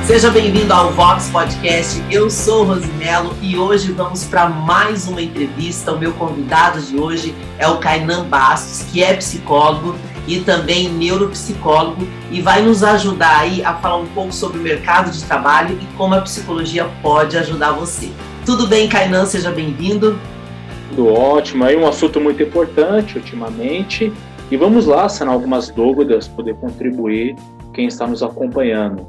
Seja bem-vindo ao Vox Podcast, eu sou Rosimelo e hoje vamos para mais uma entrevista. O meu convidado de hoje é o Kainan Bastos, que é psicólogo e também neuropsicólogo e vai nos ajudar aí a falar um pouco sobre o mercado de trabalho e como a psicologia pode ajudar você. Tudo bem, Kainan? Seja bem-vindo. Tudo ótimo, aí um assunto muito importante ultimamente e vamos lá sanar algumas dúvidas, poder contribuir quem está nos acompanhando.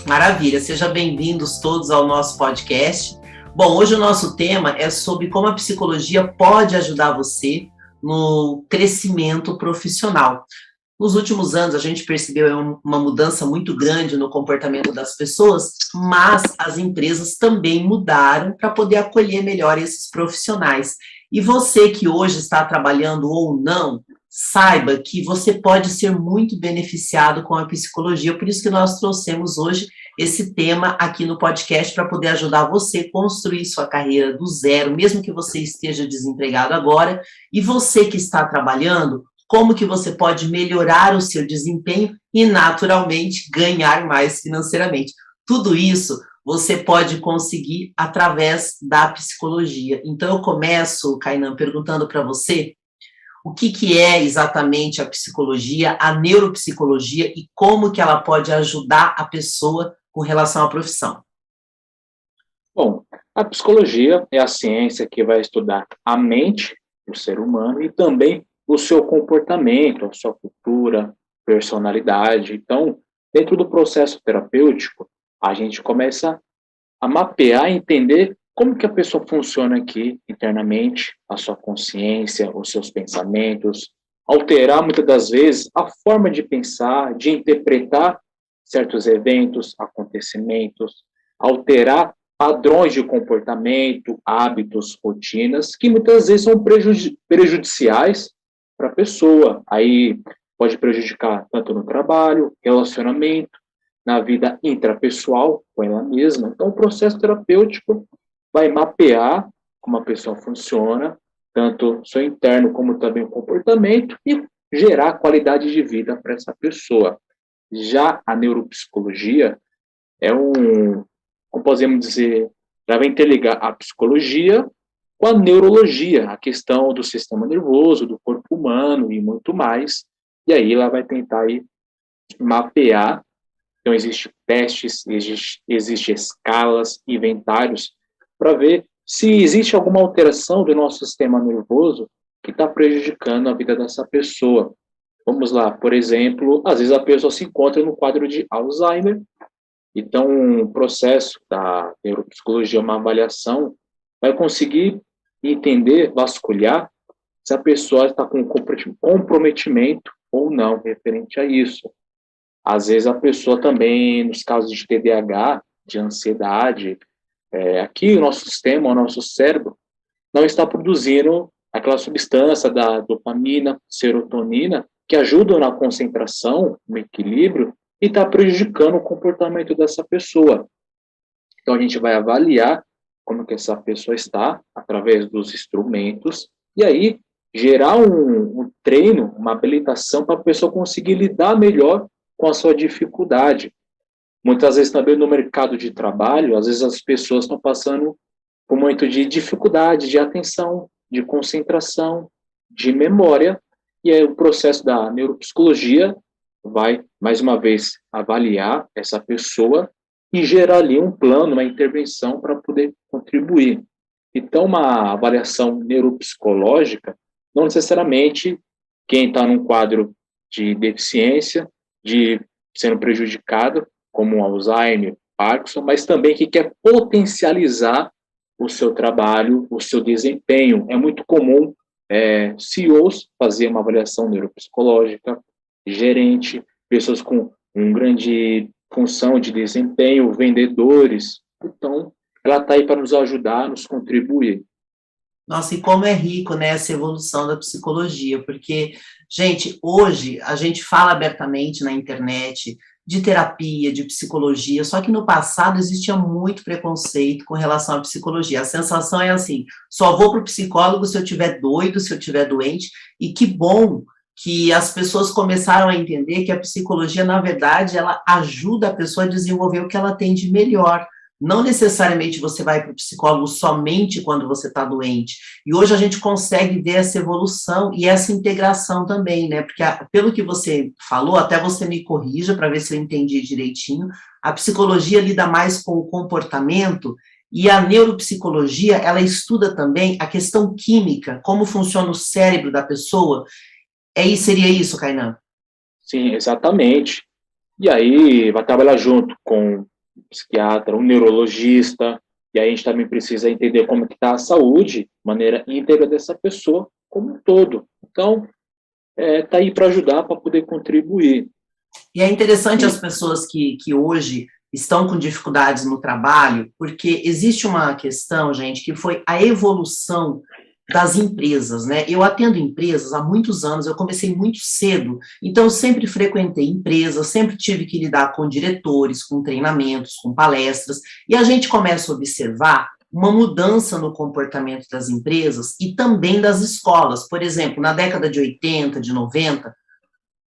Maravilha, sejam bem-vindos todos ao nosso podcast. Bom, hoje o nosso tema é sobre como a psicologia pode ajudar você no crescimento profissional. Nos últimos anos, a gente percebeu uma mudança muito grande no comportamento das pessoas, mas as empresas também mudaram para poder acolher melhor esses profissionais. E você que hoje está trabalhando ou não, saiba que você pode ser muito beneficiado com a psicologia, por isso que nós trouxemos hoje esse tema aqui no podcast para poder ajudar você a construir sua carreira do zero, mesmo que você esteja desempregado agora, e você que está trabalhando, como que você pode melhorar o seu desempenho e, naturalmente, ganhar mais financeiramente. Tudo isso você pode conseguir através da psicologia. Então, eu começo, Kainan, perguntando para você, o que é exatamente a psicologia, a neuropsicologia e como que ela pode ajudar a pessoa com relação à profissão? Bom, a psicologia é a ciência que vai estudar a mente do ser humano e também o seu comportamento, a sua cultura, personalidade. Então, dentro do processo terapêutico, a gente começa a mapear e entender como que a pessoa funciona aqui internamente, a sua consciência, os seus pensamentos, alterar muitas das vezes a forma de pensar, de interpretar certos eventos, acontecimentos, alterar padrões de comportamento, hábitos, rotinas, que muitas vezes são prejudiciais para a pessoa. Aí pode prejudicar tanto no trabalho, relacionamento, na vida intrapessoal com ela mesma. Então, o processo terapêutico vai mapear como a pessoa funciona, tanto seu interno como também o comportamento, e gerar qualidade de vida para essa pessoa. Já a neuropsicologia é como podemos dizer, ela vai interligar a psicologia com a neurologia, a questão do sistema nervoso, do corpo humano e muito mais. E aí ela vai tentar aí mapear. Então, existem testes, existem escalas, inventários, para ver se existe alguma alteração do nosso sistema nervoso que está prejudicando a vida dessa pessoa. Vamos lá, por exemplo, às vezes a pessoa se encontra no quadro de Alzheimer, então o processo da neuropsicologia, uma avaliação, vai conseguir entender, vasculhar, se a pessoa está com comprometimento ou não referente a isso. Às vezes a pessoa também, nos casos de TDAH, de ansiedade, aqui o nosso sistema, o nosso cérebro, não está produzindo aquela substância da dopamina, serotonina, que ajudam na concentração, no equilíbrio, e está prejudicando o comportamento dessa pessoa. Então a gente vai avaliar como que essa pessoa está, através dos instrumentos, e aí gerar um treino, uma habilitação para a pessoa conseguir lidar melhor com a sua dificuldade. Muitas vezes também no mercado de trabalho, às vezes as pessoas estão passando por muito de dificuldade de atenção, de concentração, de memória, e aí o processo da neuropsicologia vai, mais uma vez, avaliar essa pessoa e gerar ali um plano, uma intervenção para poder contribuir. Então, uma avaliação neuropsicológica, não necessariamente quem está num quadro de deficiência, de sendo prejudicado, como Alzheimer, Parkinson, mas também que quer potencializar o seu trabalho, o seu desempenho. É muito comum CEOs fazer uma avaliação neuropsicológica, gerente, pessoas com uma grande função de desempenho, vendedores. Então, ela está aí para nos ajudar, nos contribuir. Nossa, e como é rico, né, essa evolução da psicologia, porque, gente, hoje a gente fala abertamente na internet de terapia, de psicologia, só que no passado existia muito preconceito com relação à psicologia. A sensação é assim, só vou para o psicólogo se eu estiver doido, se eu estiver doente, e que bom que as pessoas começaram a entender que a psicologia, na verdade, ela ajuda a pessoa a desenvolver o que ela tem de melhor. Não necessariamente você vai para o psicólogo somente quando você está doente. E hoje a gente consegue ver essa evolução e essa integração também, né? Porque, pelo que você falou, até você me corrija para ver se eu entendi direitinho, a psicologia lida mais com o comportamento e a neuropsicologia, ela estuda também a questão química, como funciona o cérebro da pessoa. Seria isso, Kainan? Sim, exatamente. E aí vai trabalhar junto com um psiquiatra, um neurologista, e aí a gente também precisa entender como que está a saúde, de maneira íntegra dessa pessoa como um todo. Então, está aí para ajudar, para poder contribuir. E é interessante as pessoas que hoje estão com dificuldades no trabalho, porque existe uma questão, gente, que foi a evolução das empresas, né? Eu atendo empresas há muitos anos, eu comecei muito cedo, então eu sempre frequentei empresas, sempre tive que lidar com diretores, com treinamentos, com palestras, e a gente começa a observar uma mudança no comportamento das empresas e também das escolas. Por exemplo, na década de 80, de 90,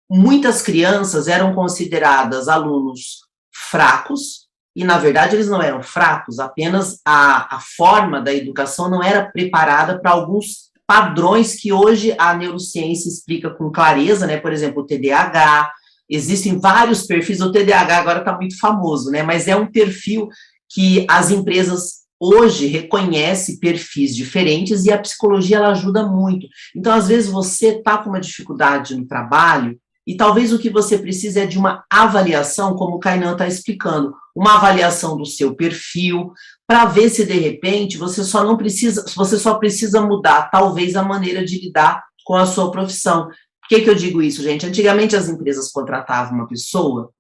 muitas crianças eram consideradas alunos fracos, e, na verdade, eles não eram fracos, apenas a forma da educação não era preparada para alguns padrões que hoje a neurociência explica com clareza, né? Por exemplo, o TDAH, existem vários perfis, o TDAH agora está muito famoso, né? Mas é um perfil que as empresas hoje reconhecem perfis diferentes e a psicologia ela ajuda muito. Então, às vezes, você está com uma dificuldade no trabalho e talvez o que você precise é de uma avaliação, como o Kainan está explicando, uma avaliação do seu perfil, para ver se, de repente, você só precisa mudar, talvez, a maneira de lidar com a sua profissão. Por que eu digo isso, gente? Antigamente, as empresas contratavam uma pessoa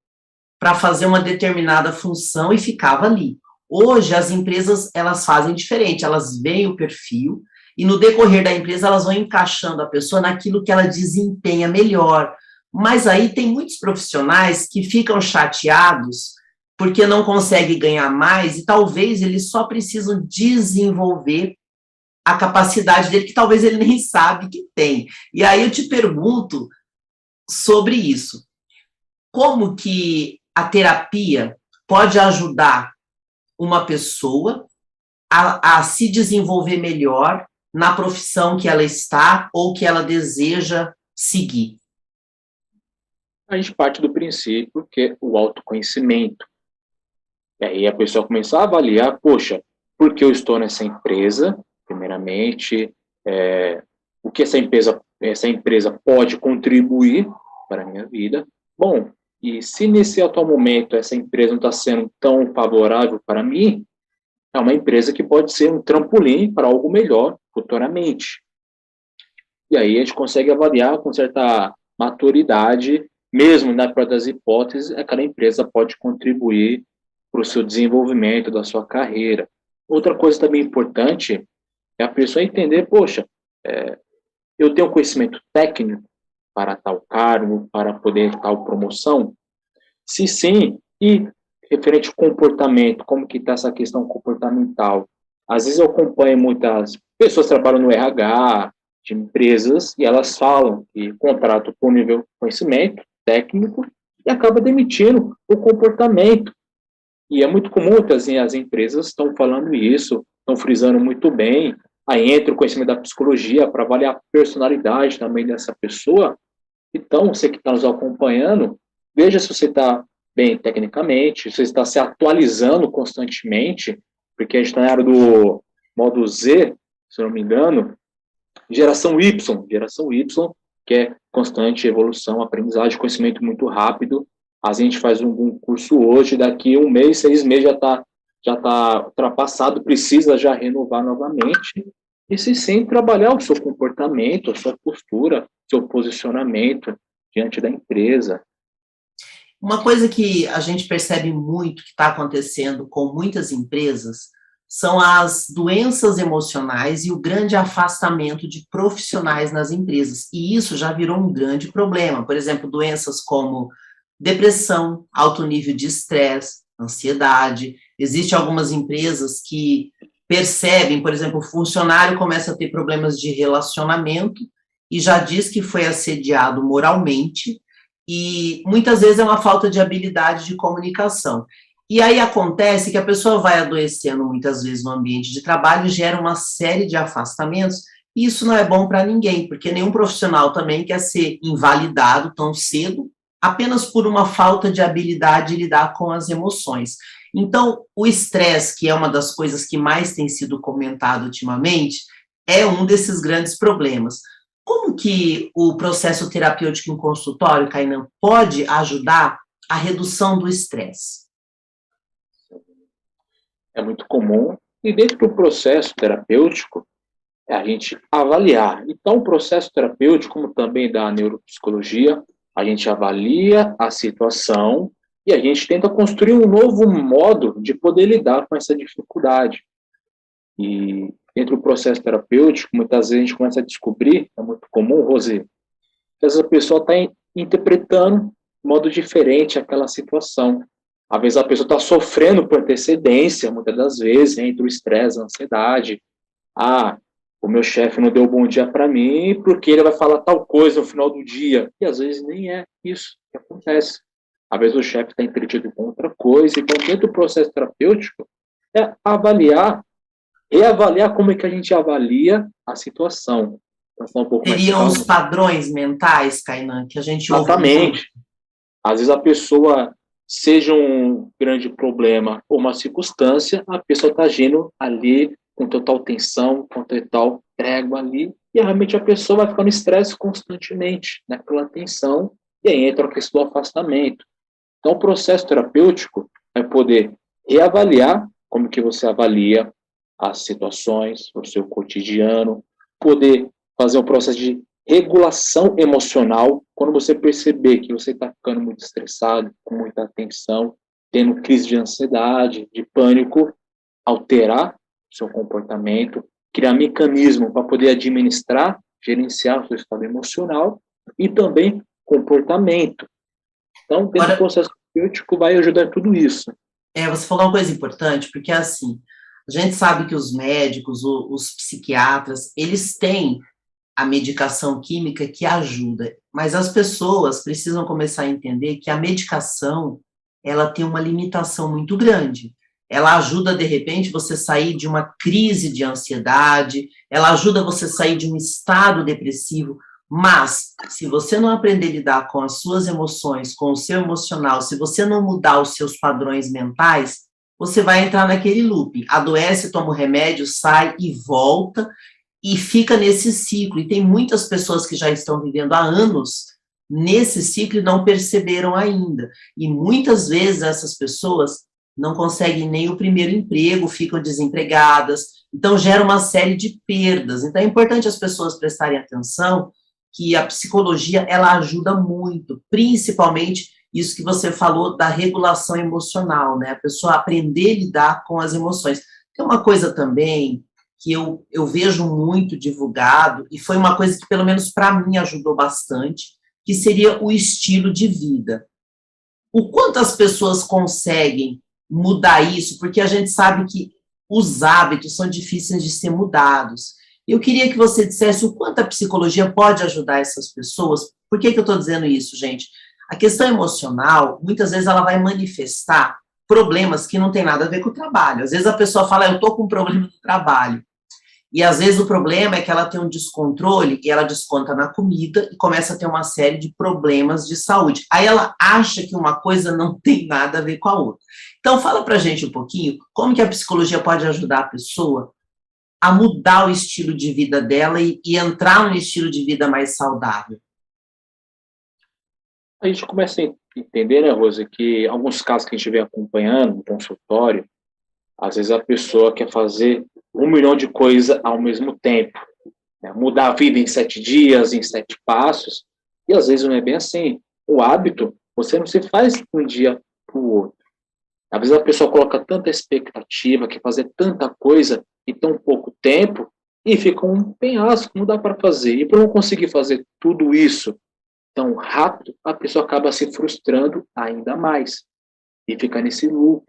para fazer uma determinada função e ficava ali. Hoje, as empresas, elas fazem diferente, elas veem o perfil e, no decorrer da empresa, elas vão encaixando a pessoa naquilo que ela desempenha melhor. Mas aí tem muitos profissionais que ficam chateados porque não conseguem ganhar mais e talvez eles só precisam desenvolver a capacidade dele, que talvez ele nem sabe que tem. E aí eu te pergunto sobre isso. Como que a terapia pode ajudar uma pessoa a se desenvolver melhor na profissão que ela está ou que ela deseja seguir? A gente parte do princípio que é o autoconhecimento. E aí a pessoa começa a avaliar, poxa, por que eu estou nessa empresa, primeiramente, o que essa empresa pode contribuir para a minha vida. Bom, e se nesse atual momento essa empresa não está sendo tão favorável para mim, é uma empresa que pode ser um trampolim para algo melhor futuramente. E aí a gente consegue avaliar com certa maturidade, mesmo na pior das hipóteses, aquela empresa pode contribuir para o seu desenvolvimento da sua carreira. Outra coisa também importante é a pessoa entender, poxa, eu tenho conhecimento técnico para tal cargo, para poder tal promoção? Se sim, e referente ao comportamento, como que está essa questão comportamental? Às vezes eu acompanho muitas pessoas que trabalham no RH, de empresas, e elas falam que contratam por nível de conhecimento técnico e acaba demitindo o comportamento. E é muito comum que as empresas estão falando isso, estão frisando muito bem. Aí entra o conhecimento da psicologia para avaliar a personalidade também dessa pessoa. Então, você que está nos acompanhando, veja se você está bem tecnicamente, se você está se atualizando constantemente, porque a gente está na área do modo Z, se não me engano, geração Y, que é constante evolução, aprendizagem, conhecimento muito rápido. A gente faz um curso hoje, daqui 1 mês, 6 meses já tá ultrapassado, precisa já renovar novamente. E se sim, trabalhar o seu comportamento, a sua postura, seu posicionamento diante da empresa. Uma coisa que a gente percebe muito que está acontecendo com muitas empresas são as doenças emocionais e o grande afastamento de profissionais nas empresas. E isso já virou um grande problema. Por exemplo, doenças como depressão, alto nível de estresse, ansiedade. Existem algumas empresas que percebem, por exemplo, o funcionário começa a ter problemas de relacionamento e já diz que foi assediado moralmente, e muitas vezes é uma falta de habilidade de comunicação. E aí acontece que a pessoa vai adoecendo muitas vezes no ambiente de trabalho e gera uma série de afastamentos, e isso não é bom para ninguém, porque nenhum profissional também quer ser invalidado tão cedo, apenas por uma falta de habilidade de lidar com as emoções. Então, o estresse, que é uma das coisas que mais tem sido comentado ultimamente, é um desses grandes problemas. Como que o processo terapêutico em consultório, Kainan, pode ajudar a redução do estresse? É muito comum, e dentro do processo terapêutico, é a gente avaliar. Então, o processo terapêutico, como também da neuropsicologia, a gente avalia a situação e a gente tenta construir um novo modo de poder lidar com essa dificuldade. E dentro do processo terapêutico, muitas vezes a gente começa a descobrir, é muito comum, Rosê, que essa pessoa está interpretando de modo diferente aquela situação. Às vezes a pessoa está sofrendo por antecedência, muitas das vezes, entre o estresse, a ansiedade. Ah, o meu chefe não deu bom dia para mim porque ele vai falar tal coisa no final do dia. E às vezes nem é isso que acontece. Às vezes o chefe está entretido com outra coisa. Então, dentro do processo terapêutico, é avaliar, reavaliar como é que a gente avalia a situação. Então, um pouco mais Seriam os calmo. padrões mentais, Kainan, que a gente ouve muito. Exatamente. Às vezes a pessoa, seja um grande problema ou uma circunstância, a pessoa está agindo ali com total tensão, com total trégua ali, e realmente a pessoa vai ficar no estresse constantemente, naquela tensão, e aí entra a questão do afastamento. Então, o processo terapêutico é poder reavaliar como que você avalia as situações, o seu cotidiano, poder fazer um processo de regulação emocional, quando você perceber que você está ficando muito estressado, com muita tensão, tendo crise de ansiedade, de pânico, alterar o seu comportamento, criar mecanismo para poder administrar, gerenciar o seu estado emocional e também comportamento. Então, dentro do processo terapêutico vai ajudar tudo isso. Você falou uma coisa importante, porque assim, a gente sabe que os médicos, os psiquiatras, eles têm a medicação química que ajuda, mas as pessoas precisam começar a entender que a medicação, ela tem uma limitação muito grande. Ela ajuda, de repente, você sair de uma crise de ansiedade, ela ajuda você a sair de um estado depressivo, mas se você não aprender a lidar com as suas emoções, com o seu emocional, se você não mudar os seus padrões mentais, você vai entrar naquele loop. Adoece, toma o remédio, sai e volta, e fica nesse ciclo. E tem muitas pessoas que já estão vivendo há anos nesse ciclo e não perceberam ainda. E muitas vezes essas pessoas não conseguem nem o primeiro emprego, ficam desempregadas, então gera uma série de perdas. Então é importante as pessoas prestarem atenção que a psicologia, ela ajuda muito, principalmente isso que você falou da regulação emocional, né? A pessoa aprender a lidar com as emoções. Tem uma coisa também que eu vejo muito divulgado, e foi uma coisa que, pelo menos para mim, ajudou bastante, que seria o estilo de vida. O quanto as pessoas conseguem mudar isso, porque a gente sabe que os hábitos são difíceis de ser mudados. Eu queria que você dissesse o quanto a psicologia pode ajudar essas pessoas. Por que eu estou dizendo isso, gente? A questão emocional, muitas vezes ela vai manifestar problemas que não tem nada a ver com o trabalho. Às vezes a pessoa fala, eu estou com um problema no trabalho. E às vezes o problema é que ela tem um descontrole e ela desconta na comida e começa a ter uma série de problemas de saúde. Aí ela acha que uma coisa não tem nada a ver com a outra. Então fala pra gente um pouquinho como que a psicologia pode ajudar a pessoa a mudar o estilo de vida dela e entrar num estilo de vida mais saudável. A gente começa a entender, né, Rosa, que alguns casos que a gente vem acompanhando no consultório, às vezes a pessoa quer fazer 1 milhão de coisas ao mesmo tempo, né? Mudar a vida em 7 dias, em 7 passos, e às vezes não é bem assim. O hábito, você não se faz de um dia para o outro. Às vezes a pessoa coloca tanta expectativa, quer fazer tanta coisa em tão pouco tempo, e fica um penhasco, não dá para fazer. E para não conseguir fazer tudo isso tão rápido, a pessoa acaba se frustrando ainda mais, e fica nesse loop.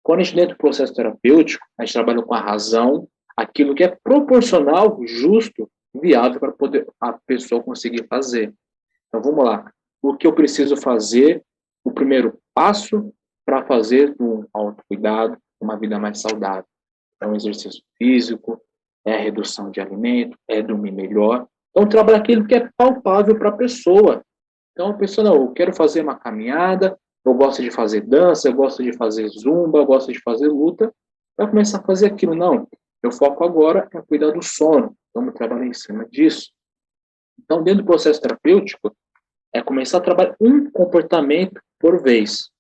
Quando a gente dentro do processo terapêutico, a gente trabalha com a razão, aquilo que é proporcional, justo viável para poder a pessoa conseguir fazer. Então, vamos lá. O que eu preciso fazer, o primeiro passo para fazer um autocuidado, uma vida mais saudável? É um exercício físico, é a redução de alimento, é dormir melhor. Então, trabalhar aquilo que é palpável para a pessoa. Então, a pessoa, não, eu quero fazer uma caminhada, eu gosto de fazer dança, eu gosto de fazer zumba, eu gosto de fazer luta, vai começar a fazer aquilo. Não, meu foco agora é cuidar do sono. Vamos trabalhar em cima disso. Então, dentro do processo terapêutico, é começar a trabalhar um comportamento por vez.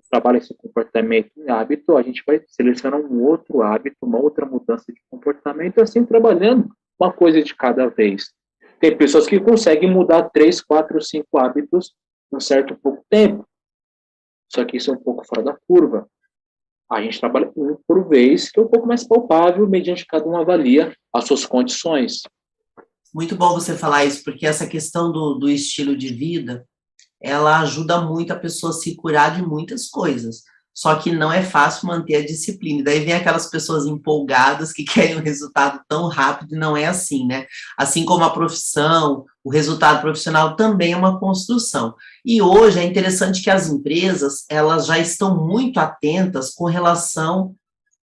Trabalha esse comportamento em hábito, a gente vai selecionar um outro hábito, uma outra mudança de comportamento, assim trabalhando uma coisa de cada vez. Tem pessoas que conseguem mudar 3, 4, 5 hábitos em um certo pouco tempo. Só que isso é um pouco fora da curva. A gente trabalha um por vez, que é um pouco mais palpável, mediante cada um avalia as suas condições. Muito bom você falar isso, porque essa questão do estilo de vida, ela ajuda muito a pessoa a se curar de muitas coisas. Só que não é fácil manter a disciplina. E daí vem aquelas pessoas empolgadas que querem um resultado tão rápido, e não é assim, né? Assim como a profissão, o resultado profissional também é uma construção. E hoje é interessante que as empresas, elas já estão muito atentas com relação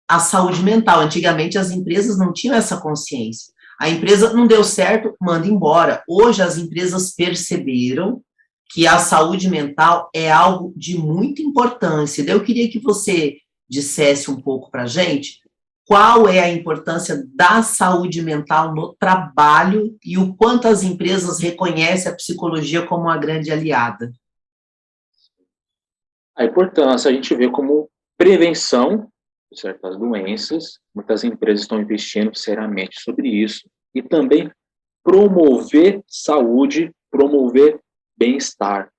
à saúde mental. Antigamente as empresas não tinham essa consciência. A empresa não deu certo, manda embora. Hoje as empresas perceberam que a saúde mental é algo de muita importância. Daí eu queria que você dissesse um pouco para a gente qual é a importância da saúde mental no trabalho e o quanto as empresas reconhecem a psicologia como uma grande aliada. A importância a gente vê como prevenção de certas doenças, muitas empresas estão investindo seriamente sobre isso, e também promover saúde, promover bem-estar.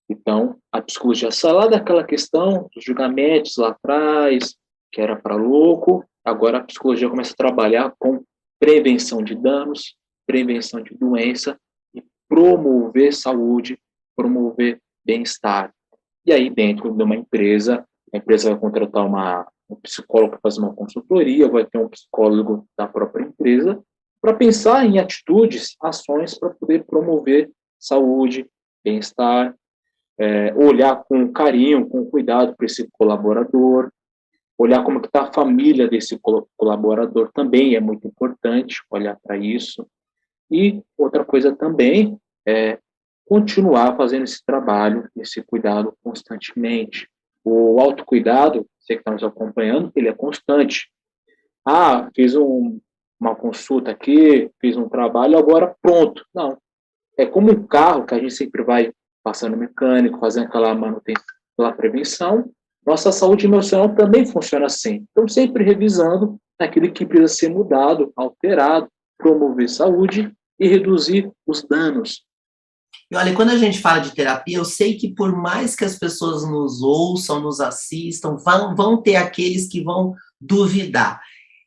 Então, a psicologia sai lá daquela questão dos julgamentos lá atrás, que era para louco, agora a psicologia começa a trabalhar com prevenção de danos, prevenção de doença e promover saúde, promover bem-estar. E aí, dentro de uma empresa, a empresa vai contratar um psicólogo para fazer uma consultoria, vai ter um psicólogo da própria empresa, para pensar em atitudes, ações para poder promover saúde, bem-estar, olhar com carinho, com cuidado para esse colaborador, olhar como que está a família desse colaborador também é muito importante, olhar para isso. E outra coisa também é continuar fazendo esse trabalho, esse cuidado constantemente. O autocuidado, você que está nos acompanhando, ele é constante. Ah, fiz uma consulta aqui, fiz um trabalho, agora pronto. Não. É como um carro que a gente sempre vai passando mecânico, fazendo aquela manutenção, aquela prevenção. Nossa saúde emocional também funciona assim. Então, sempre revisando aquilo que precisa ser mudado, alterado, promover saúde e reduzir os danos. E olha, quando a gente fala de terapia, eu sei que por mais que as pessoas nos ouçam, nos assistam, vão ter aqueles que vão duvidar.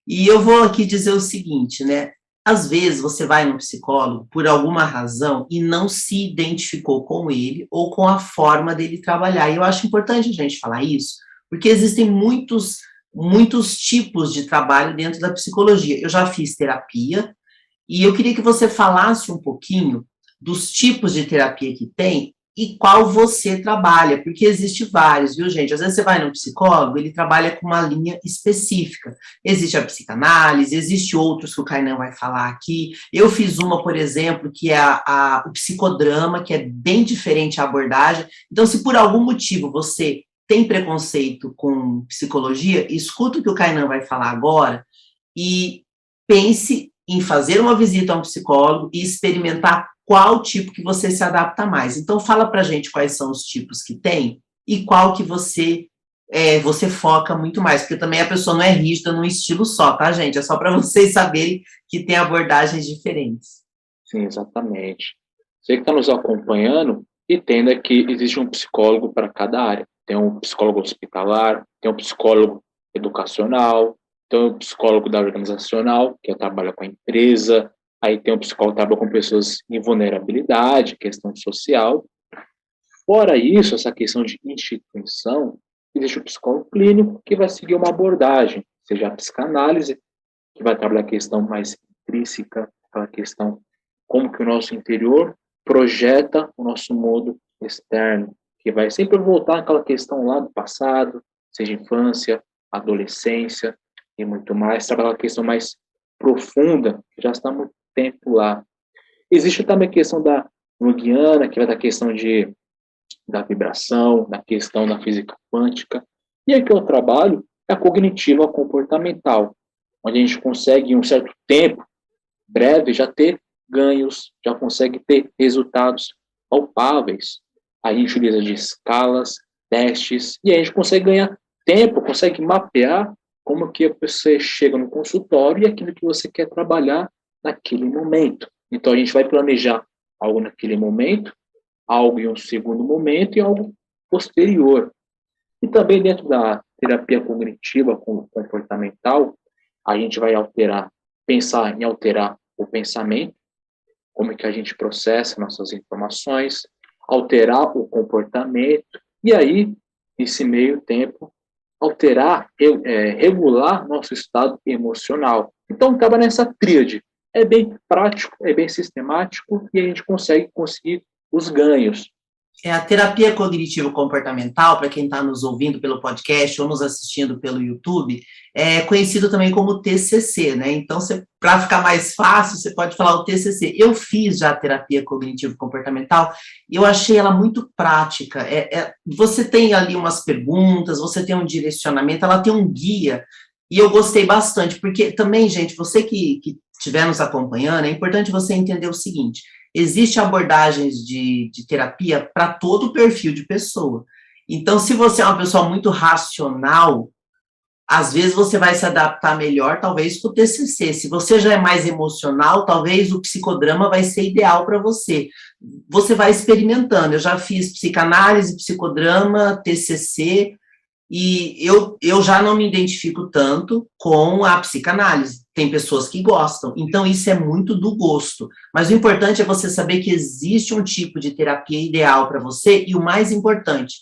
E eu vou aqui dizer o seguinte, né? Às vezes você vai no psicólogo por alguma razão e não se identificou com ele ou com a forma dele trabalhar. E eu acho importante a gente falar isso, porque existem muitos tipos de trabalho dentro da psicologia. Eu já fiz terapia e eu queria que você falasse um pouquinho dos tipos de terapia que tem e qual você trabalha, porque existe vários, viu, gente? Às vezes você vai no psicólogo, ele trabalha com uma linha específica. Existe a psicanálise, existe outros que o Kainan vai falar aqui. Eu fiz uma, por exemplo, que é o psicodrama, que é bem diferente a abordagem. Então, se por algum motivo você tem preconceito com psicologia, escuta o que o Kainan vai falar agora e pense em fazer uma visita a um psicólogo e experimentar qual tipo que você se adapta mais. Então, fala pra gente quais são os tipos que tem e qual que você foca muito mais, porque também a pessoa não é rígida num estilo só, tá, gente? É só para vocês saberem que tem abordagens diferentes. Sim, exatamente. Você que está nos acompanhando, entenda que existe um psicólogo para cada área. Tem um psicólogo hospitalar, tem um psicólogo educacional, tem um psicólogo da organizacional, que trabalha com a empresa, aí tem um psicólogo que trabalha com pessoas em vulnerabilidade, questão social. Fora isso, essa questão de instituição, existe o psicólogo clínico que vai seguir uma abordagem, seja a psicanálise, que vai trabalhar a questão mais intrínseca, aquela questão como que o nosso interior projeta o nosso mundo externo, que vai sempre voltar àquela questão lá do passado, seja infância, adolescência e muito mais, trabalhar a questão mais profunda, que já está há muito tempo lá. Existe também a questão da Jungiana, que vai da questão da vibração, da questão da física quântica. E aqui eu trabalho é a cognitiva comportamental, onde a gente consegue, em um certo tempo breve, já ter ganhos, já consegue ter resultados palpáveis. A gente utiliza de escalas, testes, e a gente consegue ganhar tempo, consegue mapear como que você chega no consultório e aquilo que você quer trabalhar naquele momento. Então, a gente vai planejar algo naquele momento, algo em um segundo momento e algo posterior. E também dentro da terapia cognitiva comportamental, a gente vai pensar em alterar o pensamento, como é que a gente processa nossas informações, alterar o comportamento, e aí, nesse meio tempo, regular nosso estado emocional. Então, acaba nessa tríade. É bem prático, é bem sistemático, e a gente conseguir os ganhos. A terapia cognitivo-comportamental, para quem está nos ouvindo pelo podcast ou nos assistindo pelo YouTube, é conhecido também como TCC, né? Então, para ficar mais fácil, você pode falar o TCC. Eu fiz já a terapia cognitivo-comportamental e eu achei ela muito prática. Você tem ali umas perguntas, você tem um direcionamento, ela tem um guia, e eu gostei bastante, porque também, gente, você que estiver nos acompanhando, é importante você entender o seguinte: existem abordagens de terapia para todo o perfil de pessoa. Então, se você é uma pessoa muito racional, às vezes você vai se adaptar melhor, talvez, com o TCC. Se você já é mais emocional, talvez o psicodrama vai ser ideal para você. Você vai experimentando. Eu já fiz psicanálise, psicodrama, TCC, e eu já não me identifico tanto com a psicanálise. Tem pessoas que gostam, então isso é muito do gosto. Mas o importante é você saber que existe um tipo de terapia ideal para você, e o mais importante,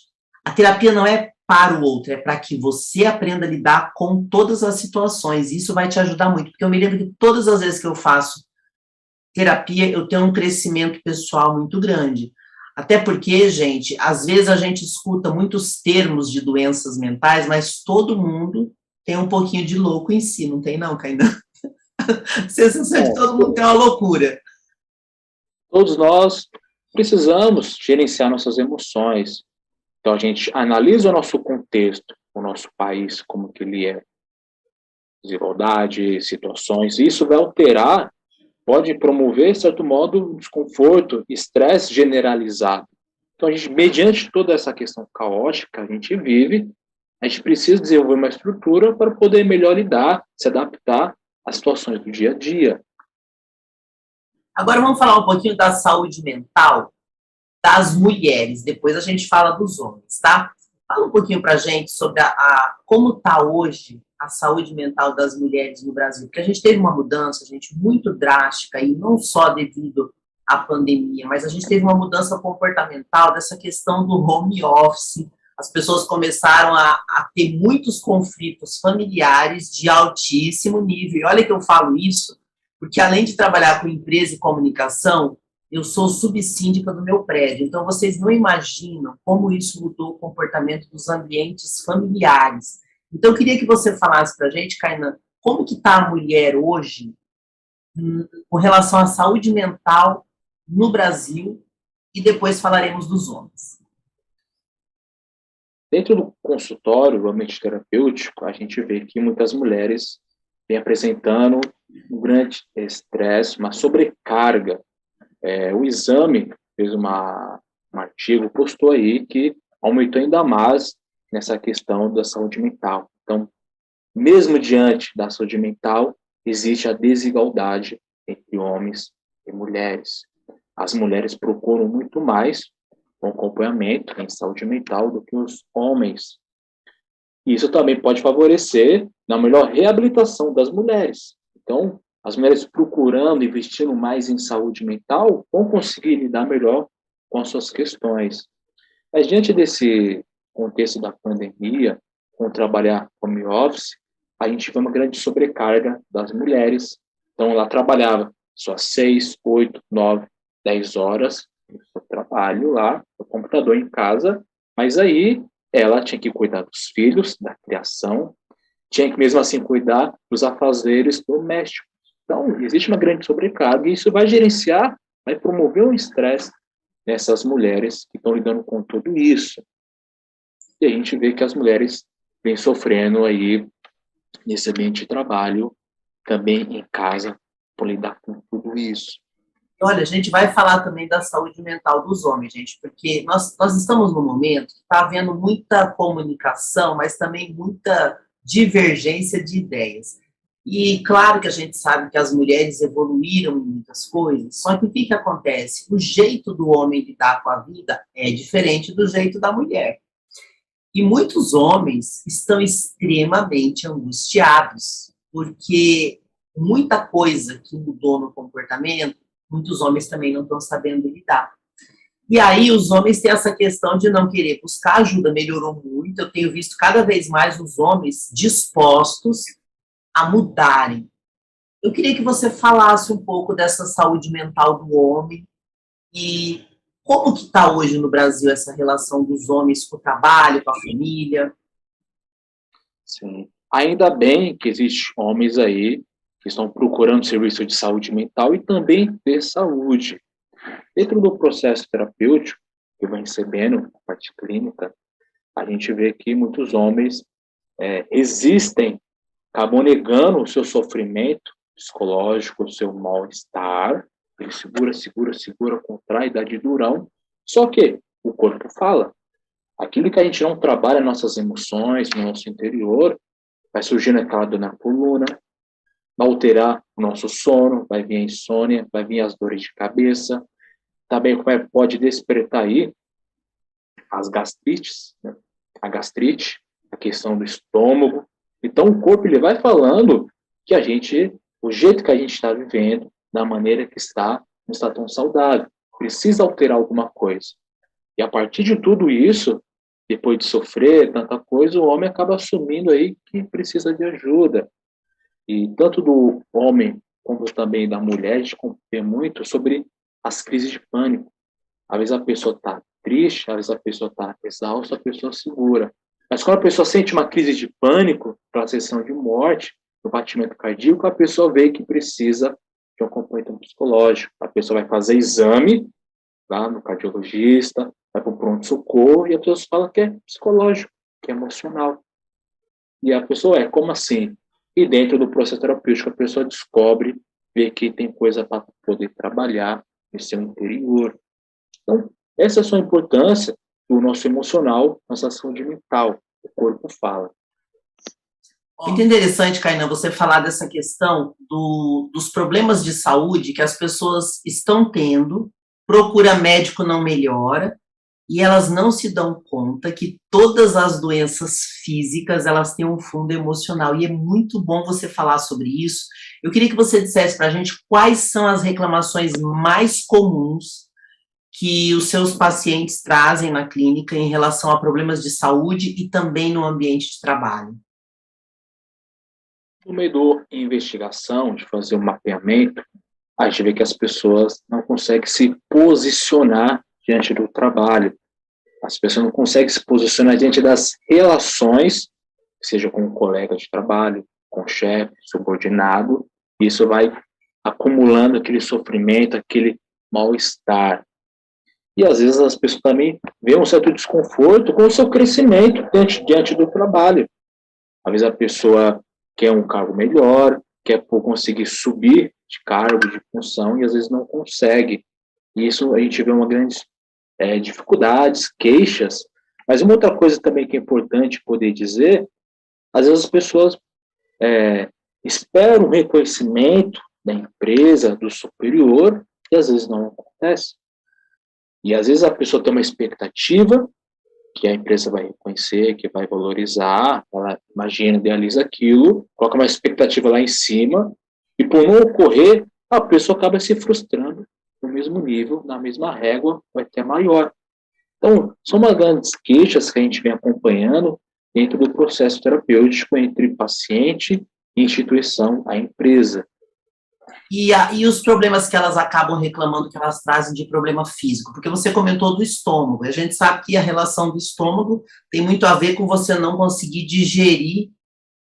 a terapia não é para o outro, é para que você aprenda a lidar com todas as situações. Isso vai te ajudar muito, porque eu me lembro que todas as vezes que eu faço terapia, eu tenho um crescimento pessoal muito grande. Até porque, gente, às vezes a gente escuta muitos termos de doenças mentais, mas todo mundo tem um pouquinho de louco em si, não tem não, Kainan? A sensação de todo mundo tem uma loucura. Todos nós precisamos gerenciar nossas emoções. Então, a gente analisa o nosso contexto, o nosso país, como que ele é, desigualdade, situações, e isso vai alterar, pode promover, de certo modo, desconforto, estresse generalizado. Então, a gente, mediante toda essa questão caótica, a gente vive, a gente precisa desenvolver uma estrutura para poder melhor lidar, se adaptar às situações do dia a dia. Agora vamos falar um pouquinho da saúde mental das mulheres, depois a gente fala dos homens, tá? Fala um pouquinho pra gente sobre como está hoje a saúde mental das mulheres no Brasil, porque a gente teve uma mudança, gente, muito drástica, e não só devido à pandemia, mas a gente teve uma mudança comportamental dessa questão do home office. As pessoas começaram a ter muitos conflitos familiares de altíssimo nível. E olha que eu falo isso, porque além de trabalhar com empresa e comunicação, eu sou subsíndica do meu prédio. Então, vocês não imaginam como isso mudou o comportamento dos ambientes familiares. Então, eu queria que você falasse para a gente, Kainan, como que está a mulher hoje com relação à saúde mental no Brasil, e depois falaremos dos homens. Dentro do consultório, o ambiente terapêutico, a gente vê que muitas mulheres vêm apresentando um grande estresse, uma sobrecarga. O exame fez um artigo, postou aí que aumentou ainda mais nessa questão da saúde mental. Então, mesmo diante da saúde mental, existe a desigualdade entre homens e mulheres. As mulheres procuram muito mais um acompanhamento em saúde mental do que os homens. Isso também pode favorecer na melhor reabilitação das mulheres. Então, as mulheres procurando, investindo mais em saúde mental, vão conseguir lidar melhor com as suas questões. Mas diante desse contexto da pandemia, com trabalhar home office, a gente vê uma grande sobrecarga das mulheres. Então, ela trabalhava suas 6, 8, 9, 10 horas no seu trabalho lá, no computador em casa, mas aí ela tinha que cuidar dos filhos, da criação, tinha que mesmo assim cuidar dos afazeres domésticos. Então, existe uma grande sobrecarga e isso vai gerenciar, vai promover um estresse nessas mulheres que estão lidando com tudo isso. E a gente vê que as mulheres vêm sofrendo aí nesse ambiente de trabalho, também em casa, por lidar com tudo isso. Olha, a gente vai falar também da saúde mental dos homens, gente, porque nós estamos num momento que está havendo muita comunicação, mas também muita divergência de ideias. E claro que a gente sabe que as mulheres evoluíram em muitas coisas, só que o que acontece? O jeito do homem lidar com a vida é diferente do jeito da mulher. E muitos homens estão extremamente angustiados, porque muita coisa que mudou no comportamento, muitos homens também não estão sabendo lidar. E aí os homens têm essa questão de não querer buscar ajuda, melhorou muito, eu tenho visto cada vez mais os homens dispostos a mudarem. Eu queria que você falasse um pouco dessa saúde mental do homem e como que está hoje no Brasil essa relação dos homens com o trabalho, com a família? Sim. Ainda bem que existem homens aí que estão procurando serviço de saúde mental e também de saúde. Dentro do processo terapêutico que eu vou recebendo, a parte clínica, a gente vê que muitos homens resistem, acabam negando o seu sofrimento psicológico, o seu mal-estar, ele segura, contrai, dá de durão, só que o corpo fala. Aquilo que a gente não trabalha, nossas emoções, no nosso interior, vai surgindo aquela dor na coluna, vai alterar o nosso sono, vai vir a insônia, vai vir as dores de cabeça, também pode despertar aí as gastrites, né? A gastrite, a questão do estômago. Então o corpo ele vai falando que o jeito que a gente está vivendo, da maneira que está, não está tão saudável. Precisa alterar alguma coisa. E a partir de tudo isso, depois de sofrer tanta coisa, o homem acaba assumindo aí que precisa de ajuda. E tanto do homem como também da mulher, a gente vê muito sobre as crises de pânico. Às vezes a pessoa está triste, às vezes a pessoa está exausta, a pessoa segura. Mas quando a pessoa sente uma crise de pânico, aquela sensação de morte, do batimento cardíaco, a pessoa vê que precisa de um acompanhamento psicológico. A pessoa vai fazer exame lá no cardiologista, vai para o pronto-socorro e a pessoa fala que é psicológico, que é emocional. E a pessoa como assim? E dentro do processo terapêutico, a pessoa descobre, vê que tem coisa para poder trabalhar no seu interior. Então, essa é a sua importância do nosso emocional, nossa saúde mental. O corpo fala. Muito interessante, Kainan, você falar dessa questão dos problemas de saúde que as pessoas estão tendo, procura médico não melhora, e elas não se dão conta que todas as doenças físicas, elas têm um fundo emocional, e é muito bom você falar sobre isso. Eu queria que você dissesse para a gente quais são as reclamações mais comuns que os seus pacientes trazem na clínica em relação a problemas de saúde e também no ambiente de trabalho. No meio da investigação, de fazer um mapeamento, a gente vê que as pessoas não conseguem se posicionar diante do trabalho. As pessoas não conseguem se posicionar diante das relações, seja com um colega de trabalho, com o chefe, subordinado, e isso vai acumulando aquele sofrimento, aquele mal-estar. E às vezes as pessoas também veem um certo desconforto com o seu crescimento diante do trabalho. Às vezes a pessoa quer um cargo melhor, quer conseguir subir de cargo, de função, e às vezes não consegue. E isso a gente vê uma grande dificuldades, queixas. Mas uma outra coisa também que é importante poder dizer, às vezes as pessoas esperam um reconhecimento da empresa, do superior, e às vezes não acontece. E às vezes a pessoa tem uma expectativa que a empresa vai reconhecer, que vai valorizar, ela imagina, idealiza aquilo, coloca uma expectativa lá em cima, e por não ocorrer, a pessoa acaba se frustrando no mesmo nível, na mesma régua, vai até maior. Então, são umas grandes queixas que a gente vem acompanhando dentro do processo terapêutico entre paciente, instituição, a empresa. E os problemas que elas acabam reclamando que elas trazem de problema físico? Porque você comentou do estômago. A gente sabe que a relação do estômago tem muito a ver com você não conseguir digerir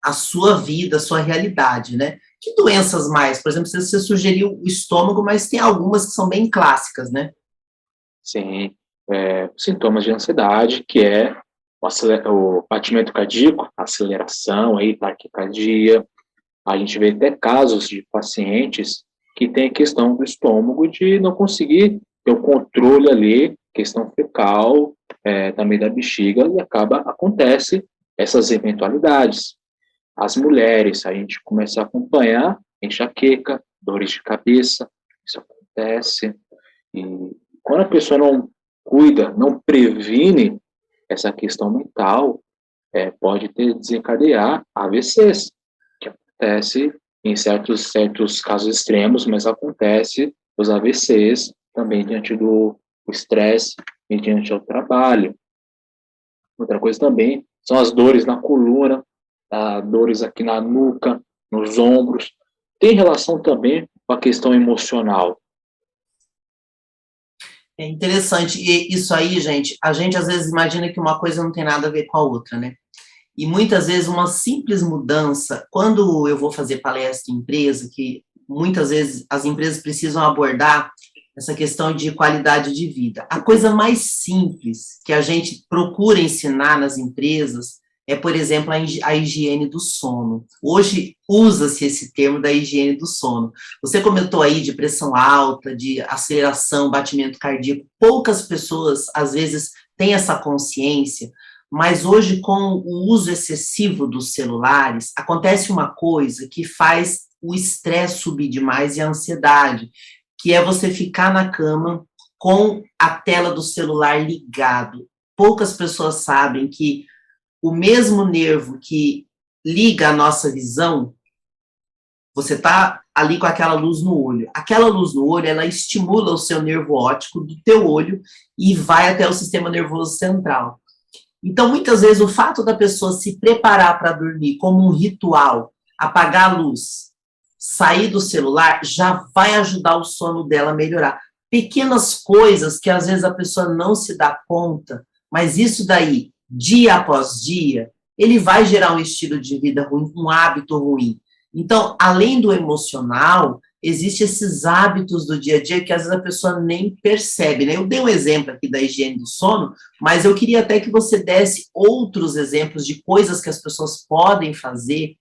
a sua vida, a sua realidade, né? Que doenças mais? Por exemplo, você sugeriu o estômago, mas tem algumas que são bem clássicas, né? Sim, sintomas de ansiedade, que é o batimento cardíaco, aceleração, aí, taquicardia. A gente vê até casos de pacientes que têm a questão do estômago de não conseguir ter o controle ali, questão fecal, também da bexiga, e acontece essas eventualidades. As mulheres, a gente começa a acompanhar enxaqueca, dores de cabeça, isso acontece. E quando a pessoa não cuida, não previne essa questão mental, pode desencadear AVCs, que acontece em certos casos extremos, mas acontece os AVCs também diante do estresse e diante do trabalho. Outra coisa também são as dores na coluna, dores aqui na nuca, nos ombros. Tem relação também com a questão emocional. É interessante. E isso aí, gente, a gente às vezes imagina que uma coisa não tem nada a ver com a outra, né? E muitas vezes uma simples mudança, quando eu vou fazer palestra em empresa, que muitas vezes as empresas precisam abordar essa questão de qualidade de vida. A coisa mais simples que a gente procura ensinar nas empresas é, por exemplo, a higiene do sono. Hoje usa-se esse termo da higiene do sono. Você comentou aí de pressão alta, de aceleração, batimento cardíaco. Poucas pessoas, às vezes, têm essa consciência, mas hoje, com o uso excessivo dos celulares, acontece uma coisa que faz o estresse subir demais e a ansiedade, que é você ficar na cama com a tela do celular ligado. Poucas pessoas sabem que o mesmo nervo que liga a nossa visão, você está ali com aquela luz no olho. Aquela luz no olho, ela estimula o seu nervo óptico do teu olho e vai até o sistema nervoso central. Então, muitas vezes, o fato da pessoa se preparar para dormir como um ritual, apagar a luz, sair do celular, já vai ajudar o sono dela a melhorar. Pequenas coisas que, às vezes, a pessoa não se dá conta, mas isso daí, dia após dia, ele vai gerar um estilo de vida ruim, um hábito ruim. Então, além do emocional, existem esses hábitos do dia a dia que às vezes a pessoa nem percebe, né? Eu dei um exemplo aqui da higiene do sono, mas eu queria até que você desse outros exemplos de coisas que as pessoas podem fazer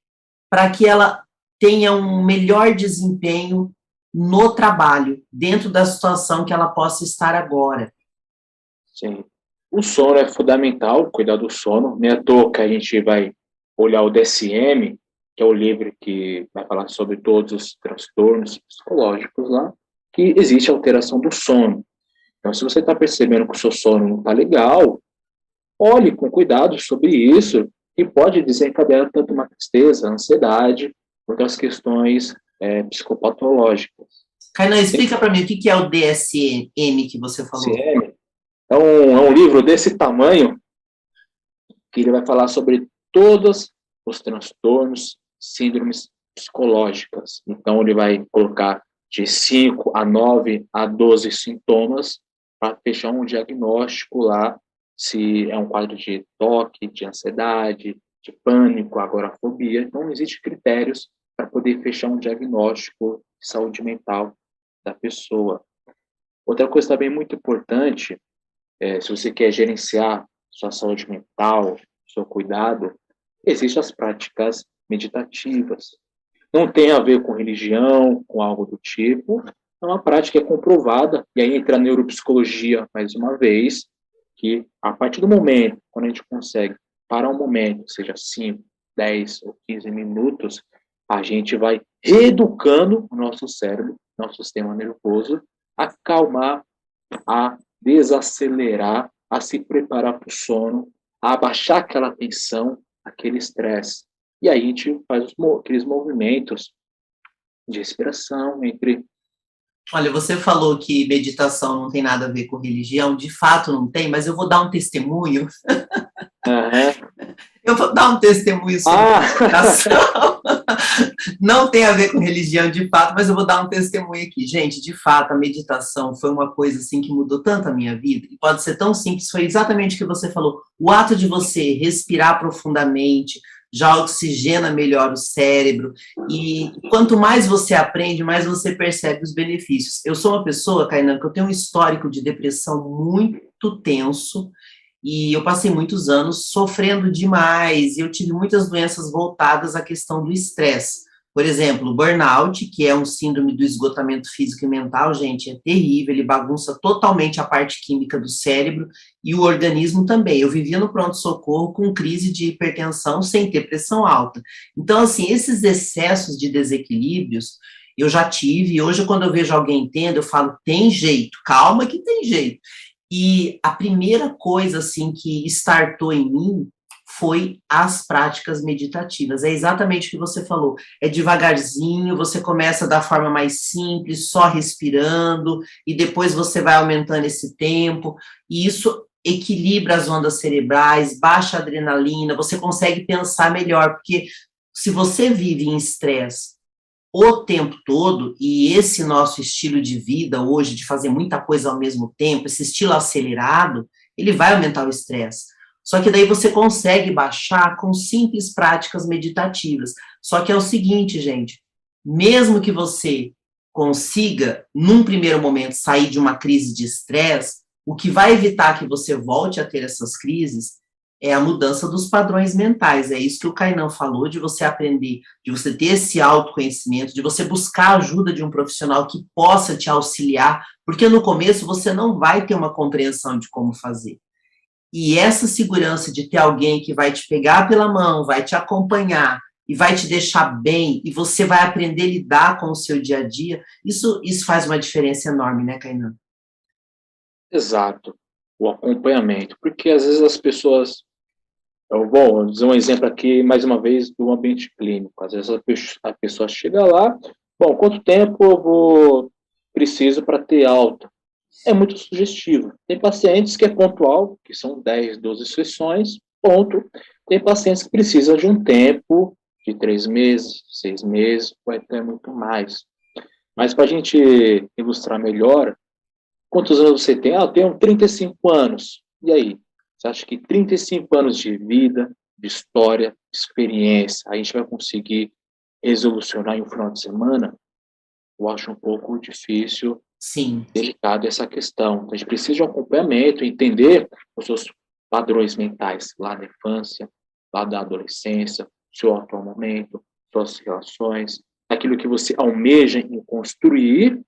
para que ela tenha um melhor desempenho no trabalho, dentro da situação que ela possa estar agora. Sim. O sono é fundamental, cuidar do sono. Nem à toa que a gente vai olhar o DSM, que é o livro que vai falar sobre todos os transtornos psicológicos lá, que existe alteração do sono. Então, se você está percebendo que o seu sono não está legal, olhe com cuidado sobre isso, que pode desencadear tanto uma tristeza, ansiedade, outras questões psicopatológicas. Kainan, explica para mim o que é o DSM que você falou. DSM é um livro desse tamanho, que ele vai falar sobre todos os transtornos, síndromes psicológicas. Então, ele vai colocar de 5 a 9 a 12 sintomas para fechar um diagnóstico lá, se é um quadro de toque, de ansiedade, de pânico, agorafobia. Então, existem critérios para poder fechar um diagnóstico de saúde mental da pessoa. Outra coisa também muito importante, se você quer gerenciar sua saúde mental, seu cuidado, existem as práticas meditativas. Não tem a ver com religião, com algo do tipo, é uma prática comprovada, e aí entra a neuropsicologia, mais uma vez, que a partir do momento, quando a gente consegue parar um momento, seja 5, 10 ou 15 minutos, a gente vai reeducando o nosso cérebro, nosso sistema nervoso, a acalmar, a desacelerar, a se preparar para o sono, a abaixar aquela tensão, aquele estresse. E aí a gente faz aqueles movimentos de respiração entre... Olha, você falou que meditação não tem nada a ver com religião, de fato não tem, mas eu vou dar um testemunho. Uhum. Eu vou dar um testemunho sobre meditação. Não tem a ver com religião de fato, mas eu vou dar um testemunho aqui. Gente, de fato, a meditação foi uma coisa assim que mudou tanto a minha vida, e pode ser tão simples, foi exatamente o que você falou. O ato de você respirar profundamente já oxigena melhor o cérebro, e quanto mais você aprende, mais você percebe os benefícios. Eu sou uma pessoa, Kainan, que eu tenho um histórico de depressão muito tenso, e eu passei muitos anos sofrendo demais, e eu tive muitas doenças voltadas à questão do estresse. Por exemplo, o burnout, que é um síndrome do esgotamento físico e mental, gente, é terrível, ele bagunça totalmente a parte química do cérebro e o organismo também. Eu vivia no pronto-socorro com crise de hipertensão sem ter pressão alta. Então, assim, esses excessos de desequilíbrios eu já tive, e hoje quando eu vejo alguém tendo, eu falo, tem jeito, calma que tem jeito. E a primeira coisa, assim, que startou em mim foi as práticas meditativas. É exatamente o que você falou. É devagarzinho, você começa da forma mais simples, só respirando, e depois você vai aumentando esse tempo, e isso equilibra as ondas cerebrais, baixa a adrenalina, você consegue pensar melhor, porque se você vive em estresse o tempo todo, e esse nosso estilo de vida hoje, de fazer muita coisa ao mesmo tempo, esse estilo acelerado, ele vai aumentar o estresse. Só que daí você consegue baixar com simples práticas meditativas. Só que é o seguinte, gente, mesmo que você consiga, num primeiro momento, sair de uma crise de estresse, o que vai evitar que você volte a ter essas crises é a mudança dos padrões mentais. É isso que o Kainan falou, de você aprender, de você ter esse autoconhecimento, de você buscar a ajuda de um profissional que possa te auxiliar, porque no começo você não vai ter uma compreensão de como fazer. E essa segurança de ter alguém que vai te pegar pela mão, vai te acompanhar e vai te deixar bem, e você vai aprender a lidar com o seu dia a dia, isso faz uma diferença enorme, né, Kainan? Exato, o acompanhamento, porque às vezes as pessoas, eu vou dizer um exemplo aqui, mais uma vez, do ambiente clínico, às vezes a pessoa chega lá, bom, quanto tempo preciso para ter alta? É muito sugestivo. Tem pacientes que é pontual, que são 10, 12 sessões, ponto. Tem pacientes que precisam de um tempo de 3 meses, 6 meses, vai ter muito mais. Mas para a gente ilustrar melhor, quantos anos você tem? Ah, eu tenho 35 anos. E aí? Você acha que 35 anos de vida, de história, de experiência, a gente vai conseguir resolucionar em um final de semana? Eu acho um pouco difícil, Sim. delicado essa questão. Então, a gente precisa de um acompanhamento, entender os seus padrões mentais lá na infância, lá da adolescência, seu atual momento, suas relações, aquilo que você almeja em construir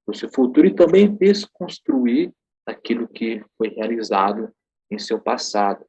no seu futuro e também desconstruir aquilo que foi realizado em seu passado.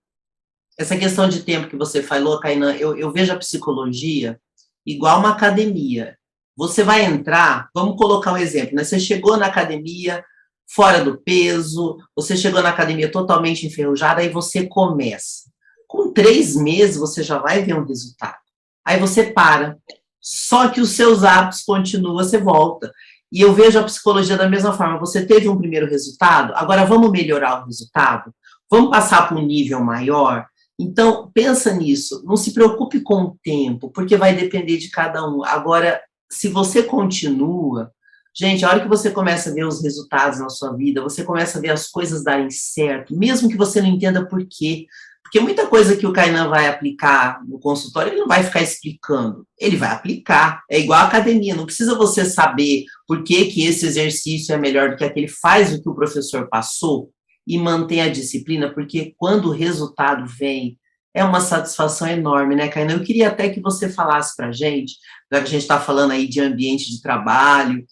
Essa questão de tempo que você falou, Kainan, eu vejo a psicologia igual uma academia. Você vai entrar, vamos colocar um exemplo, né? Você chegou na academia fora do peso, você chegou na academia totalmente enferrujada, aí você começa. Com 3 meses, você já vai ver um resultado. Aí você para. Só que os seus hábitos continuam, você volta. E eu vejo a psicologia da mesma forma. Você teve um primeiro resultado, agora vamos melhorar o resultado? Vamos passar para um nível maior? Então, pensa nisso, não se preocupe com o tempo, porque vai depender de cada um. Agora, se você continua, gente, a hora que você começa a ver os resultados na sua vida, você começa a ver as coisas darem certo, mesmo que você não entenda por quê. Porque muita coisa que o Kainan vai aplicar no consultório, ele não vai ficar explicando, ele vai aplicar. É igual a academia, não precisa você saber por que que esse exercício é melhor do que aquele, faz o que o professor passou, e mantém a disciplina, porque quando o resultado vem, é uma satisfação enorme, né, Kainan? Eu queria até que você falasse para a gente, já que a gente está falando aí de ambiente de trabalho,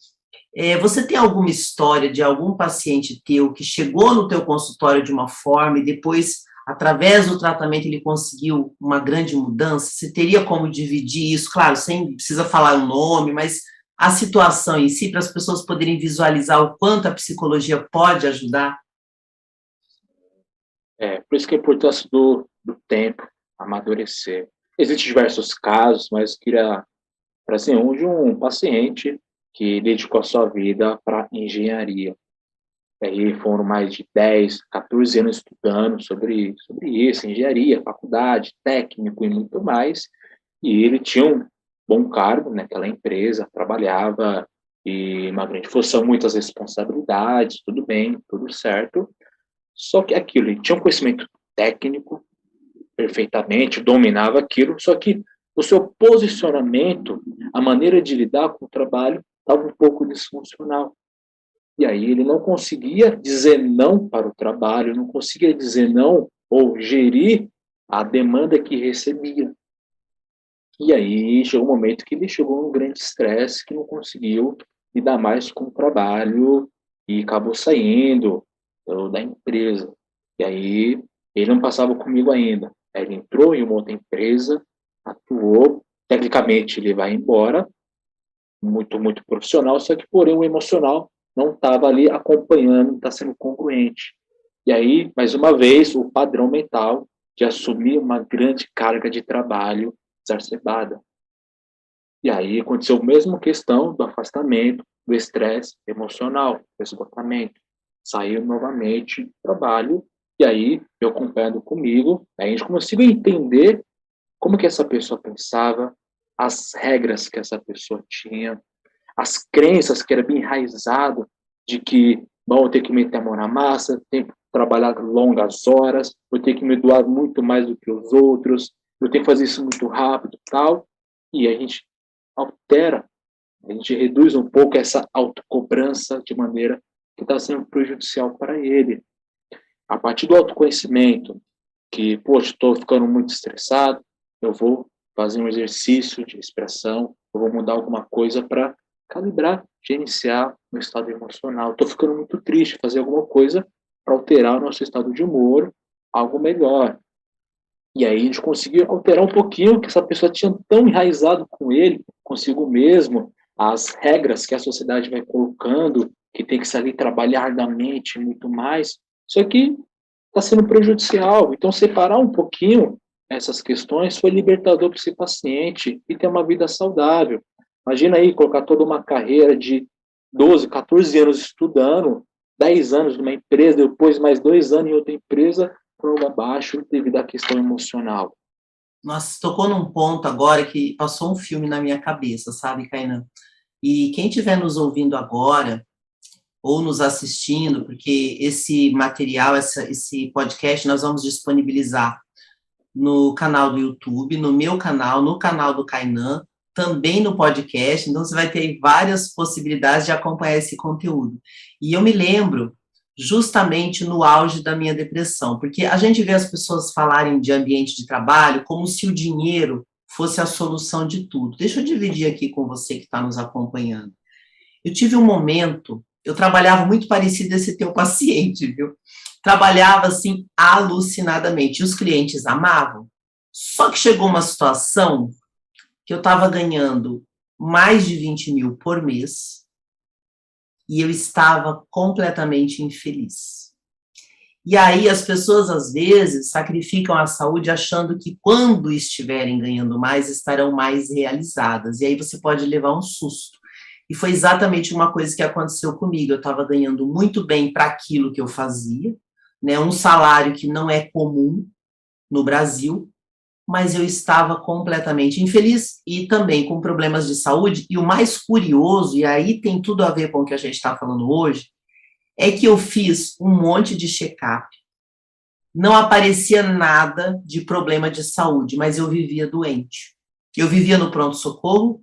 você tem alguma história de algum paciente teu que chegou no teu consultório de uma forma e depois, através do tratamento, ele conseguiu uma grande mudança? Você teria como dividir isso? Claro, sem precisa falar o nome, mas a situação em si, para as pessoas poderem visualizar o quanto a psicologia pode ajudar? Por isso que a importância do tempo, amadurecer. Existem diversos casos, mas queria trazer um de um paciente que dedicou a sua vida para engenharia. E aí foram mais de 10, 14 anos estudando sobre isso, engenharia, faculdade, técnico e muito mais. E ele tinha um bom cargo naquela empresa, trabalhava e uma grande função, muitas responsabilidades, tudo bem, tudo certo. Só que aquilo, ele tinha um conhecimento técnico perfeitamente, dominava aquilo, só que o seu posicionamento, a maneira de lidar com o trabalho, estava um pouco disfuncional. E aí ele não conseguia dizer não para o trabalho, não conseguia dizer não ou gerir a demanda que recebia. E aí chegou um momento que ele chegou num grande estresse, que não conseguiu lidar mais com o trabalho e acabou saindo da empresa. E aí ele não passava comigo ainda. Aí ele entrou em uma outra empresa, atuou, tecnicamente ele vai embora, muito, muito profissional, só que porém o emocional não estava ali acompanhando, não está sendo congruente. E aí, mais uma vez, o padrão mental de assumir uma grande carga de trabalho exacerbada. E aí aconteceu a mesma questão do afastamento, do estresse emocional, do esgotamento. Saiu novamente do trabalho, e aí eu acompanhando comigo, a gente conseguiu entender como que essa pessoa pensava, as regras que essa pessoa tinha, as crenças que era bem enraizado de que, bom, eu tenho que meter a mão na massa, tenho que trabalhar longas horas, eu tenho que me doar muito mais do que os outros, eu tenho que fazer isso muito rápido e tal. E a gente altera, a gente reduz um pouco essa autocobrança de maneira que está sendo prejudicial para ele. A partir do autoconhecimento, que, poxa, estou ficando muito estressado, eu vou fazer um exercício de expressão, eu vou mudar alguma coisa para calibrar, gerenciar meu estado emocional. Estou ficando muito triste, fazer alguma coisa para alterar o nosso estado de humor, algo melhor. E aí a gente conseguiu alterar um pouquinho que essa pessoa tinha tão enraizado com ele, consigo mesmo, as regras que a sociedade vai colocando, que tem que sair trabalhar ardamente muito mais, só que está sendo prejudicial. Então, separar um pouquinho essas questões foi libertador para esse paciente e ter uma vida saudável. Imagina aí colocar toda uma carreira de 12, 14 anos estudando, 10 anos numa empresa, depois mais 2 anos em outra empresa, por abaixo devido à questão emocional. Nossa, tocou num ponto agora que passou um filme na minha cabeça, sabe, Kainan? E quem estiver nos ouvindo agora, ou nos assistindo, porque esse material, esse podcast, nós vamos disponibilizar no canal do YouTube, no meu canal, no canal do Kainan, também no podcast, então você vai ter várias possibilidades de acompanhar esse conteúdo. E eu me lembro justamente no auge da minha depressão, porque a gente vê as pessoas falarem de ambiente de trabalho como se o dinheiro fosse a solução de tudo. Deixa eu dividir aqui com você que está nos acompanhando. Eu tive um momento, eu trabalhava muito parecido a esse teu paciente, viu? Trabalhava assim alucinadamente, e os clientes amavam. Só que chegou uma situação que eu estava ganhando mais de 20 mil por mês e eu estava completamente infeliz. E aí as pessoas, às vezes, sacrificam a saúde achando que quando estiverem ganhando mais, estarão mais realizadas. E aí você pode levar um susto. E foi exatamente uma coisa que aconteceu comigo. Eu estava ganhando muito bem para aquilo que eu fazia, né? Um salário que não é comum no Brasil, mas eu estava completamente infeliz e também com problemas de saúde. E o mais curioso, e aí tem tudo a ver com o que a gente está falando hoje, é que eu fiz um monte de check-up, não aparecia nada de problema de saúde, mas eu vivia doente. Eu vivia no pronto-socorro,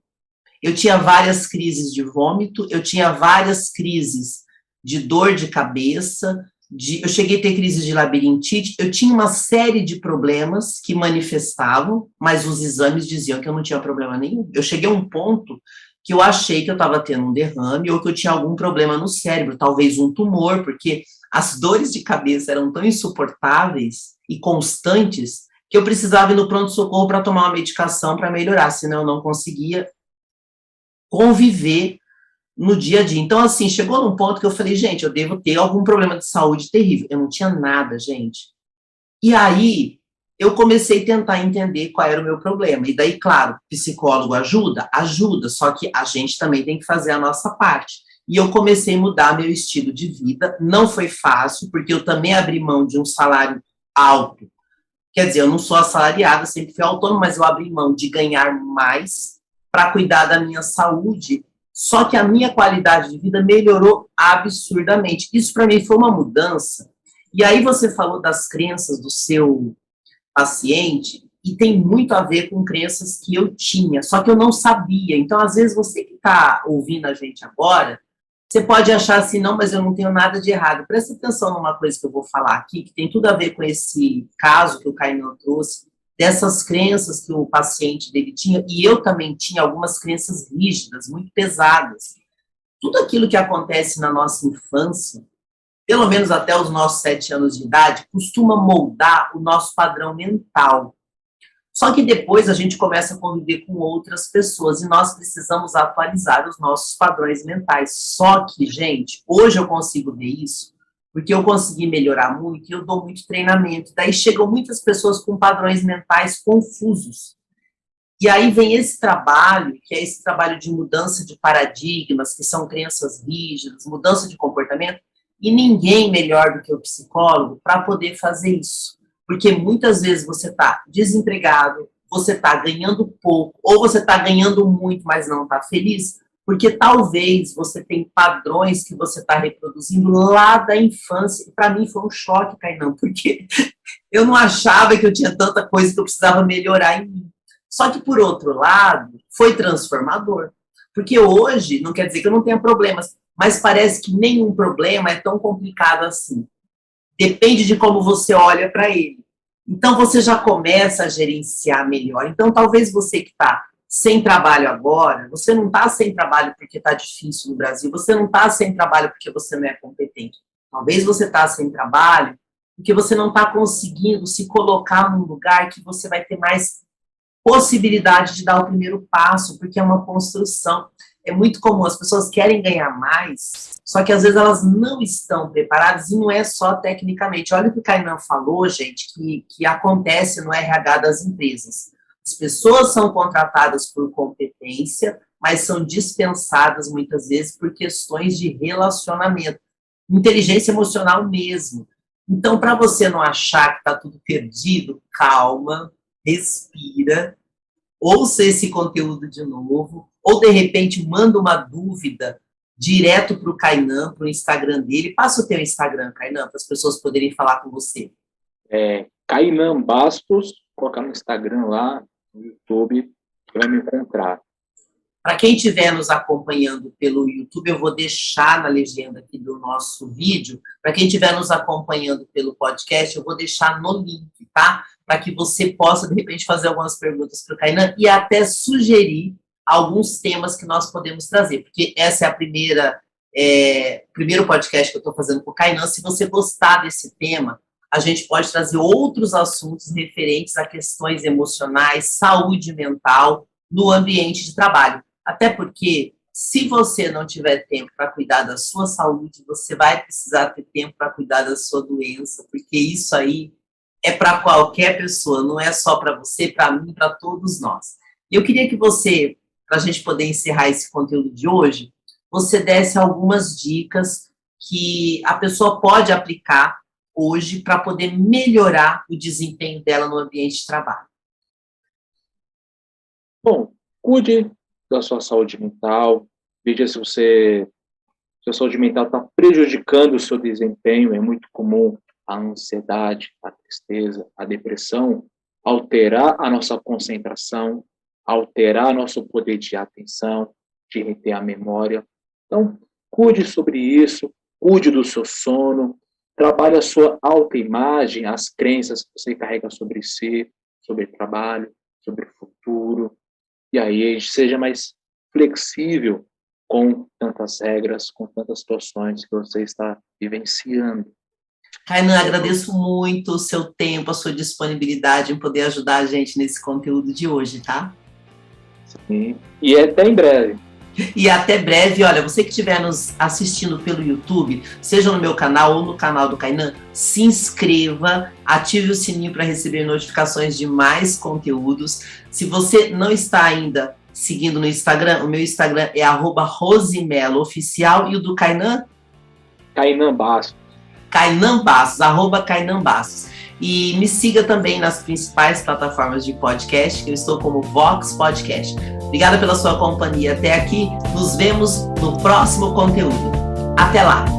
eu tinha várias crises de vômito, eu tinha várias crises de dor de cabeça, eu cheguei a ter crises de labirintite, eu tinha uma série de problemas que manifestavam, mas os exames diziam que eu não tinha problema nenhum. Eu cheguei a um ponto que eu achei que eu estava tendo um derrame ou que eu tinha algum problema no cérebro, talvez um tumor, porque as dores de cabeça eram tão insuportáveis e constantes que eu precisava ir no pronto-socorro para tomar uma medicação para melhorar, senão eu não conseguia conviver no dia a dia. Então, assim, chegou num ponto que eu falei, gente, eu devo ter algum problema de saúde terrível. Eu não tinha nada, gente. E aí, eu comecei a tentar entender qual era o meu problema. E daí, claro, psicólogo ajuda? Ajuda, só que a gente também tem que fazer a nossa parte. e eu comecei a mudar meu estilo de vida. Não foi fácil, porque eu também abri mão de um salário alto. Quer dizer, eu não sou assalariada, sempre fui autônoma, mas eu abri mão de ganhar mais para cuidar da minha saúde. Só que a minha qualidade de vida melhorou absurdamente. Isso para mim foi uma mudança. E aí você falou das crenças do seu paciente, e tem muito a ver com crenças que eu tinha, só que eu não sabia. Então, às vezes, você que está ouvindo a gente agora, você pode achar assim, não, mas eu não tenho nada de errado. Presta atenção numa coisa que eu vou falar aqui, que tem tudo a ver com esse caso que o Kainan trouxe, dessas crenças que o paciente dele tinha, e eu também tinha algumas crenças rígidas, muito pesadas. Tudo aquilo que acontece na nossa infância, pelo menos até os nossos 7 anos de idade, costuma moldar o nosso padrão mental. Só que depois a gente começa a conviver com outras pessoas e nós precisamos atualizar os nossos padrões mentais. Só que, gente, hoje eu consigo ver isso, porque eu consegui melhorar muito e eu dou muito treinamento. Daí chegam muitas pessoas com padrões mentais confusos. E aí vem esse trabalho, que é esse trabalho de mudança de paradigmas, que são crenças rígidas, mudança de comportamento, e ninguém melhor do que o psicólogo para poder fazer isso. Porque muitas vezes você está desempregado, você está ganhando pouco, ou você está ganhando muito, mas não está feliz, porque talvez você tem padrões que você está reproduzindo lá da infância. E para mim foi um choque, Kainan, porque eu não achava que eu tinha tanta coisa que eu precisava melhorar em mim. Só que, por outro lado, foi transformador. Porque hoje, não quer dizer que eu não tenha problemas, mas parece que nenhum problema é tão complicado assim. Depende de como você olha para ele. Então, você já começa a gerenciar melhor. Então, talvez você que está sem trabalho agora, você não está sem trabalho porque está difícil no Brasil, você não está sem trabalho porque você não é competente. Talvez você está sem trabalho porque você não está conseguindo se colocar num lugar que você vai ter mais possibilidade de dar o primeiro passo, porque é uma construção. É muito comum, as pessoas querem ganhar mais, só que às vezes elas não estão preparadas, e não é só tecnicamente. Olha o que o Kainan falou, gente, que acontece no RH das empresas. As pessoas são contratadas por competência, mas são dispensadas muitas vezes por questões de relacionamento, inteligência emocional mesmo. Então, para você não achar que está tudo perdido, calma, respira, ouça esse conteúdo de novo, ou de repente manda uma dúvida direto para o Kainan, para o Instagram dele. Passa o teu Instagram, Kainan, para as pessoas poderem falar com você. Kainan Bastos, colocar no Instagram lá, no YouTube, vai me encontrar. Para quem estiver nos acompanhando pelo YouTube, eu vou deixar na legenda aqui do nosso vídeo. Para quem estiver nos acompanhando pelo podcast, eu vou deixar no link, tá? Para que você possa, de repente, fazer algumas perguntas para o Kainan e até sugerir alguns temas que nós podemos trazer, porque essa é a primeiro podcast que eu estou fazendo com o Kainan. Se você gostar desse tema, a gente pode trazer outros assuntos referentes a questões emocionais, saúde mental no ambiente de trabalho. Até porque, se você não tiver tempo para cuidar da sua saúde, você vai precisar ter tempo para cuidar da sua doença, porque isso aí é para qualquer pessoa, não é só para você, para mim, para todos nós. Eu queria que você, para a gente poder encerrar esse conteúdo de hoje, você desse algumas dicas que a pessoa pode aplicar hoje para poder melhorar o desempenho dela no ambiente de trabalho. Bom, cuide da sua saúde mental, veja se sua saúde mental está prejudicando o seu desempenho. É muito comum a ansiedade, a tristeza, a depressão alterar a nossa concentração, alterar nosso poder de atenção, de reter a memória. Então, cuide sobre isso, cuide do seu sono, trabalhe a sua autoimagem, as crenças que você carrega sobre si, sobre trabalho, sobre o futuro. E aí, seja mais flexível com tantas regras, com tantas situações que você está vivenciando. Kainan, agradeço muito o seu tempo, a sua disponibilidade em poder ajudar a gente nesse conteúdo de hoje, tá? Sim, e até em breve. E até breve. Olha, você que estiver nos assistindo pelo YouTube, seja no meu canal ou no canal do Kainan, se inscreva, ative o sininho para receber notificações de mais conteúdos. Se você não está ainda seguindo no Instagram. O meu Instagram é @rosimelooficial e o do Kainan? Kainan Bastos. Kainan Bastos, @Kainan Bastos. E me siga também nas principais plataformas de podcast, que eu estou como Vox Podcast. Obrigada pela sua companhia até aqui. Nos vemos no próximo conteúdo. Até lá!